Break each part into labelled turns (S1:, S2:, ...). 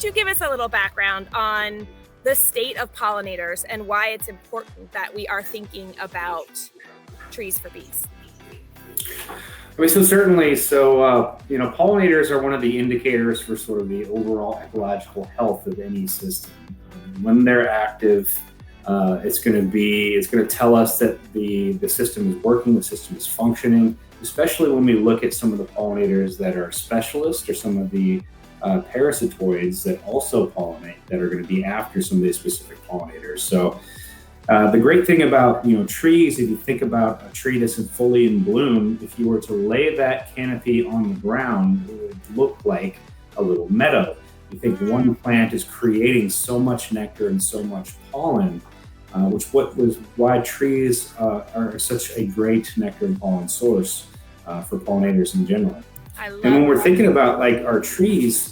S1: don't you give us a little background on the state of pollinators and why it's important that we are thinking about trees for bees?
S2: I mean, so certainly, pollinators are one of the indicators for sort of the overall ecological health of any system. When they're active, it's going to tell us that the system is working, the system is functioning. Especially when we look at some of the pollinators that are specialists, or some of the parasitoids that also pollinate, that are going to be after some of these specific pollinators. So the great thing about trees, if you think about a tree that's fully in bloom, if you were to lay that canopy on the ground, it would look like a little meadow. You think one plant is creating so much nectar and so much pollen, why trees are such a great nectar and pollen source for pollinators in general. And when we're thinking about like our trees,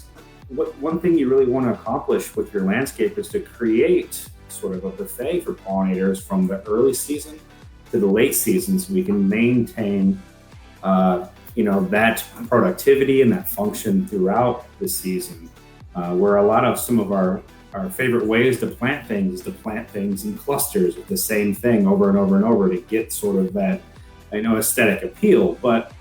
S2: one thing you really want to accomplish with your landscape is to create sort of a buffet for pollinators from the early season to the late season, so we can maintain that productivity and that function throughout the season. Where a lot of some of our favorite ways to plant things is to plant things in clusters with the same thing over and over and over to get sort of that aesthetic appeal. But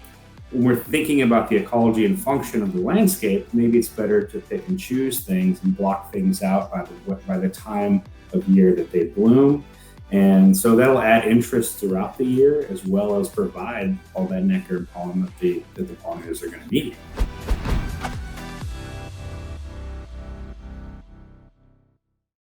S2: when we're thinking about the ecology and function of the landscape, maybe it's better to pick and choose things and block things out by the time of year that they bloom. And so that'll add interest throughout the year, as well as provide all that nectar and pollen that the pollinators are going to need.